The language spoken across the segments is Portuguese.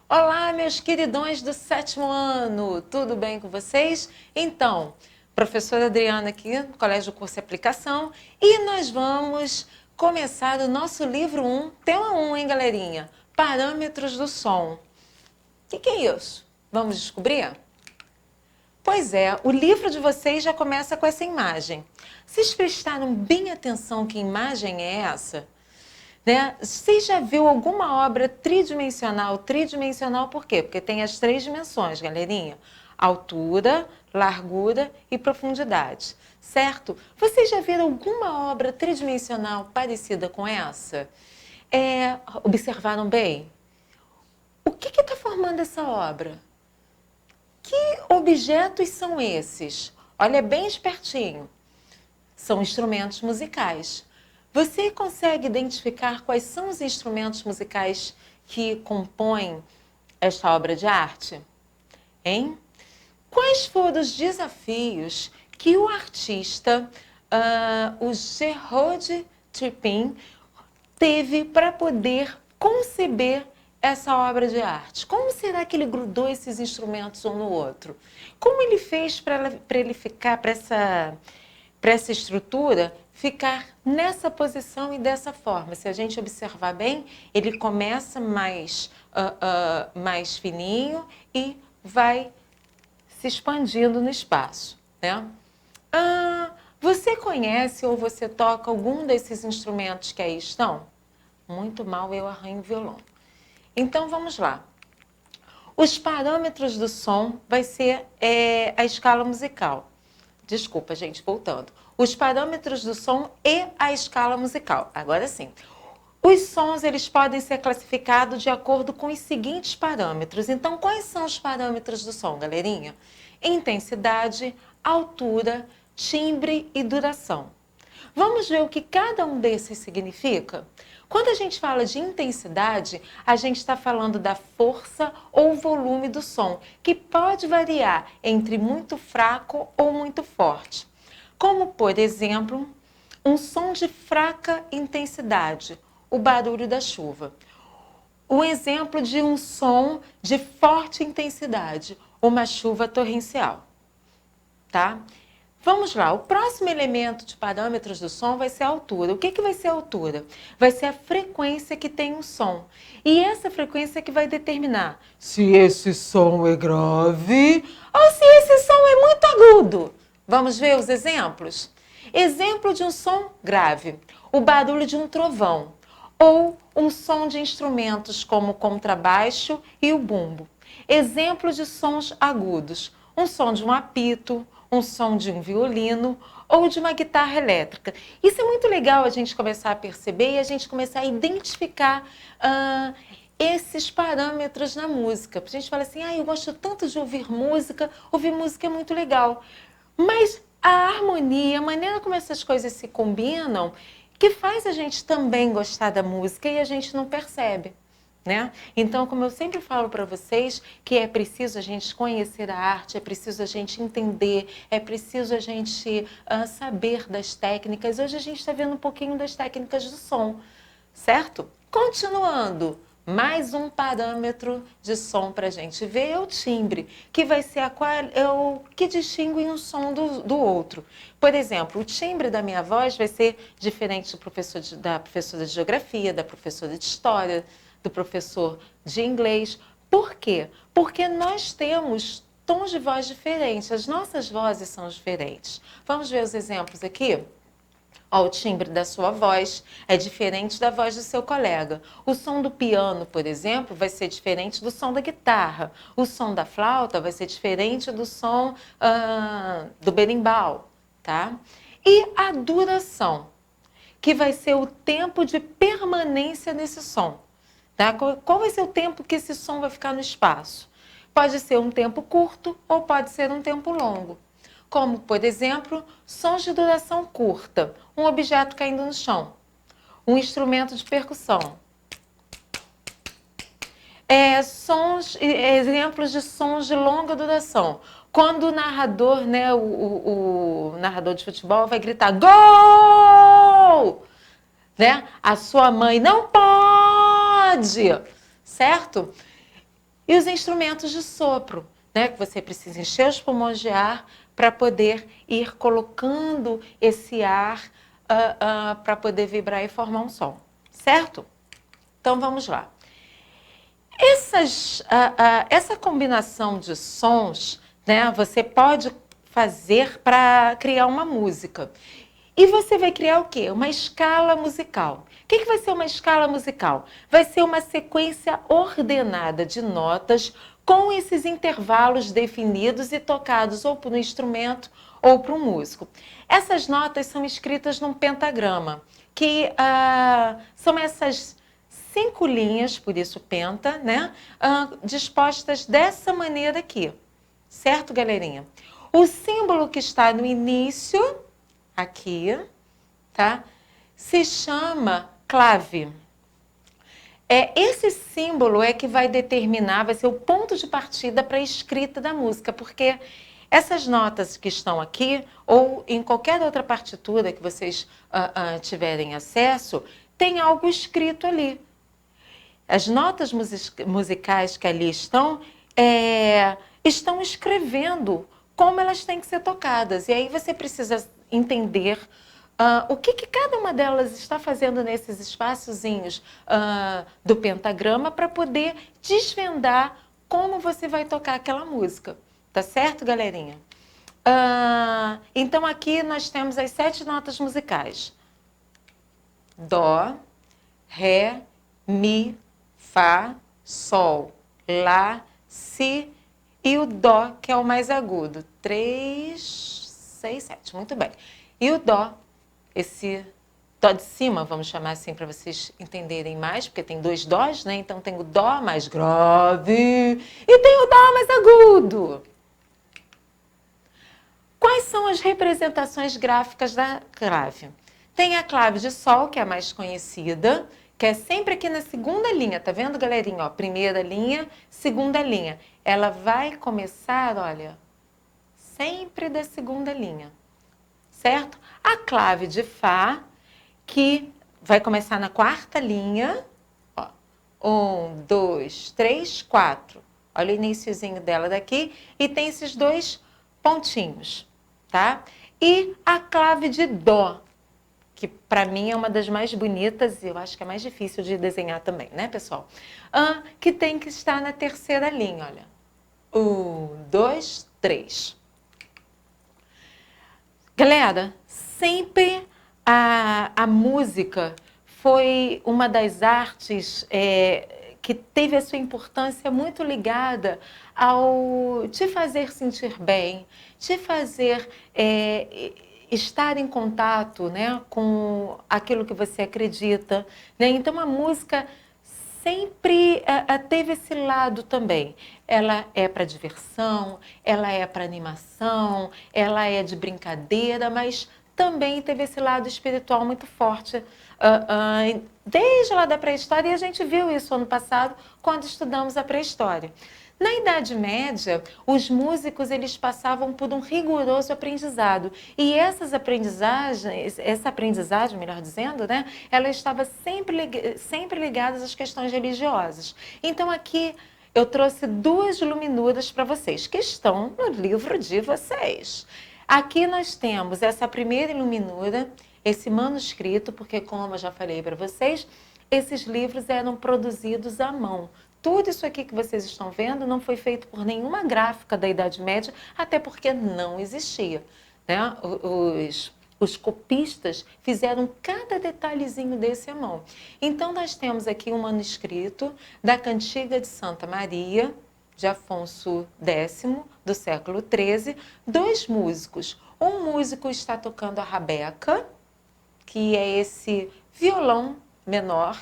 Olá, meus queridões do 7º ano, tudo bem com vocês? Então, professora Adriana aqui, do Colégio Curso e Aplicação, e nós vamos começar o nosso livro 1, tema 1, hein, galerinha? Parâmetros do som. O que é isso? Vamos descobrir? Pois é, o livro de vocês já começa com essa imagem. Vocês prestaram bem atenção que imagem é essa? Né? Você já viu alguma obra tridimensional? Tridimensional por quê? Porque tem as 3 dimensões, galerinha. Altura, largura e profundidade, certo? Vocês já viram alguma obra tridimensional parecida com essa? Observaram bem? O que está formando essa obra? Que objetos são esses? Olha bem espertinho. São instrumentos musicais. Você consegue identificar quais são os instrumentos musicais que compõem esta obra de arte? Hein? Quais foram os desafios que o artista, o Gerard Turpin, teve para poder conceber essa obra de arte? Como será que ele grudou esses instrumentos um no outro? Como ele fez para ele ficar, para essa estrutura ficar nessa posição e dessa forma? Se a gente observar bem, ele começa mais fininho e vai se expandindo no espaço, né? Você conhece ou você toca algum desses instrumentos que aí estão? Muito mal, eu arranho o violão. Então, vamos lá. Os parâmetros do som vai ser a escala musical. Desculpa, gente, voltando. Os parâmetros do som e a escala musical. Agora sim. Os sons, eles podem ser classificados de acordo com os seguintes parâmetros. Então, quais são os parâmetros do som, galerinha? Intensidade, altura, timbre e duração. Vamos ver o que cada um desses significa? Quando a gente fala de intensidade, a gente está falando da força ou volume do som, que pode variar entre muito fraco ou muito forte. Como, por exemplo, um som de fraca intensidade, o barulho da chuva. Um exemplo de um som de forte intensidade, uma chuva torrencial. Tá? Vamos lá, o próximo elemento de parâmetros do som vai ser a altura. O que vai ser a altura? Vai ser a frequência que tem o som. E essa frequência que vai determinar se esse som é grave ou se esse som é muito agudo. Vamos ver os exemplos? Exemplo de um som grave, o barulho de um trovão, ou um som de instrumentos como o contrabaixo e o bumbo. Exemplo de sons agudos, um som de um apito, um som de um violino ou de uma guitarra elétrica. Isso é muito legal a gente começar a perceber e a gente começar a identificar esses parâmetros na música. A gente fala assim, eu gosto tanto de ouvir música é muito legal. Mas a harmonia, a maneira como essas coisas se combinam, que faz a gente também gostar da música e a gente não percebe. Né? Então, como eu sempre falo para vocês, que é preciso a gente conhecer a arte, é preciso a gente entender, é preciso a gente saber das técnicas. Hoje a gente está vendo um pouquinho das técnicas do som, certo? Continuando, mais um parâmetro de som para a gente ver é o timbre, que vai ser o que distingue um som do outro. Por exemplo, o timbre da minha voz vai ser diferente da professora de geografia, da professora de história, do professor de inglês. Por quê? Porque nós temos tons de voz diferentes, as nossas vozes são diferentes. Vamos ver os exemplos aqui? O timbre da sua voz é diferente da voz do seu colega. O som do piano, por exemplo, vai ser diferente do som da guitarra. O som da flauta vai ser diferente do som do berimbau, tá? E a duração, que vai ser o tempo de permanência desse som. Tá? Qual vai ser o tempo que esse som vai ficar no espaço? Pode ser um tempo curto ou pode ser um tempo longo. Como, por exemplo, sons de duração curta, um objeto caindo no chão, um instrumento de percussão. Exemplos de sons de longa duração. Quando o narrador, né, o narrador de futebol vai gritar gol! sol, né? A sua mãe não pode, certo? E os instrumentos de sopro, né? Que você precisa encher os pulmões de ar para poder ir colocando esse ar para poder vibrar e formar um som, certo? Então vamos lá. Essa combinação de sons, né, você pode fazer para criar uma música. E você vai criar o quê? Uma escala musical. O que vai ser uma escala musical? Vai ser uma sequência ordenada de notas com esses intervalos definidos e tocados ou para o instrumento ou para o músico. Essas notas são escritas num pentagrama, que são essas 5 linhas, por isso penta, né? Dispostas dessa maneira aqui. Certo, galerinha? O símbolo que está no início, aqui, tá? Se chama clave. Esse símbolo é que vai determinar, vai ser o ponto de partida para a escrita da música, porque essas notas que estão aqui, ou em qualquer outra partitura que vocês tiverem acesso, tem algo escrito ali. As notas musicais que ali estão escrevendo como elas têm que ser tocadas. E aí você precisa entender o que cada uma delas está fazendo nesses espaçozinhos do pentagrama para poder desvendar como você vai tocar aquela música. Tá certo, galerinha? Então aqui nós temos as 7 notas musicais. Dó, Ré, Mi, Fá, Sol, Lá, Si e o Dó, que é o mais agudo. 3, 6, 7. Muito bem. E o Dó, esse Dó de cima, vamos chamar assim para vocês entenderem mais, porque tem 2 Dós, né? Então tem o Dó mais grave e tem o Dó mais agudo. Quais são as representações gráficas da clave? Tem a clave de Sol, que é a mais conhecida, que é sempre aqui na segunda linha, tá vendo, galerinha? Ó, primeira linha, segunda linha. Ela vai começar, olha, sempre da segunda linha, certo? A clave de Fá, que vai começar na quarta linha, ó, 1, 2, 3, 4. Olha o iniciozinho dela daqui, e tem esses 2 pontinhos, tá? E a clave de Dó, que para mim é uma das mais bonitas e eu acho que é mais difícil de desenhar também, né, pessoal? Que tem que estar na terceira linha, olha. 1, 2, 3. Galera, sempre a música foi uma das artes que teve a sua importância muito ligada ao te fazer sentir bem, te fazer estar em contato, né, com aquilo que você acredita, né? Então a música sempre teve esse lado também. Ela é para diversão, ela é para animação, ela é de brincadeira, mas também teve esse lado espiritual muito forte desde lá da pré-história, e a gente viu isso ano passado quando estudamos a pré-história. Na Idade Média, os músicos eles passavam por um rigoroso aprendizado. E essa aprendizagem, melhor dizendo, né, ela estava sempre ligada às questões religiosas. Então aqui eu trouxe 2 luminuras para vocês, que estão no livro de vocês. Aqui nós temos essa primeira iluminura, esse manuscrito, porque como eu já falei para vocês, esses livros eram produzidos à mão. Tudo isso aqui que vocês estão vendo não foi feito por nenhuma gráfica da Idade Média, até porque não existia, né? Os copistas fizeram cada detalhezinho desse à mão. Então, nós temos aqui um manuscrito da Cantiga de Santa Maria, de Afonso X, do século XIII, 2 músicos. Um músico está tocando a rabeca, que é esse violão menor,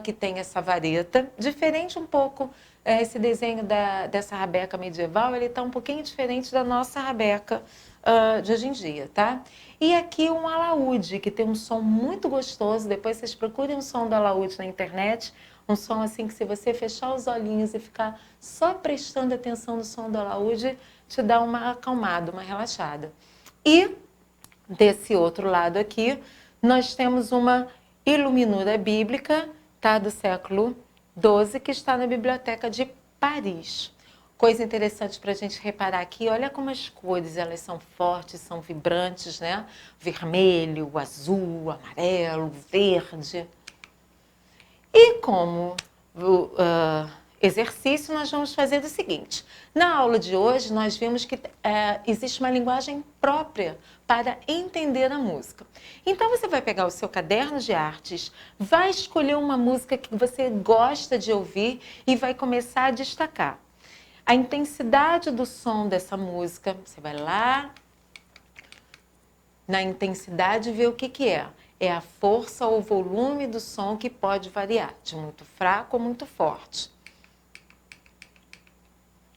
que tem essa vareta, diferente um pouco, esse desenho dessa rabeca medieval, ele está um pouquinho diferente da nossa rabeca de hoje em dia, tá? E aqui um alaúde, que tem um som muito gostoso, depois vocês procurem um som do alaúde na internet, um som assim que se você fechar os olhinhos e ficar só prestando atenção no som do alaúde, te dá uma acalmada, uma relaxada. E desse outro lado aqui, nós temos uma iluminura bíblica, tá, do século XII, que está na Biblioteca de Paris. Coisa interessante para a gente reparar aqui, olha como as cores, elas são fortes, são vibrantes, né? Vermelho, azul, amarelo, verde. E como exercício, nós vamos fazer o seguinte. Na aula de hoje, nós vimos que existe uma linguagem própria para entender a música. Então, você vai pegar o seu caderno de artes, vai escolher uma música que você gosta de ouvir e vai começar a destacar a intensidade do som dessa música. Você vai lá na intensidade e ver o que é. É a força ou volume do som que pode variar, de muito fraco ou muito forte.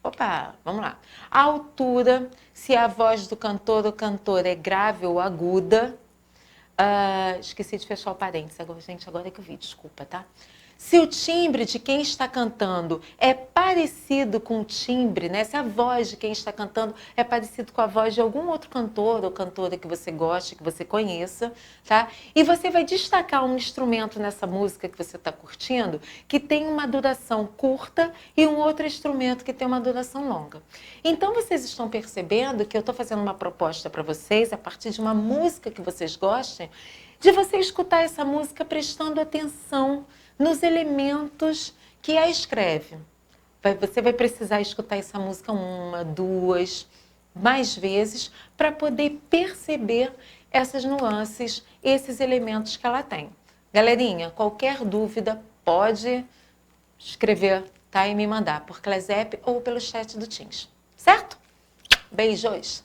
Opa, vamos lá. A altura, se a voz do cantor ou cantora é grave ou aguda. Esqueci de fechar o parênteses, gente, agora é que eu vi, desculpa, tá? Se o timbre de quem está cantando é parecido com o timbre, né? Se a voz de quem está cantando é parecido com a voz de algum outro cantor ou cantora que você goste, que você conheça, tá? E você vai destacar um instrumento nessa música que você está curtindo que tem uma duração curta e um outro instrumento que tem uma duração longa. Então, vocês estão percebendo que eu estou fazendo uma proposta para vocês, a partir de uma música que vocês gostem, de você escutar essa música prestando atenção nos elementos que a escreve. Você vai precisar escutar essa música uma, duas, mais vezes para poder perceber essas nuances, esses elementos que ela tem. Galerinha, qualquer dúvida pode escrever, tá? E me mandar por Clesep ou pelo chat do Teams. Certo? Beijos!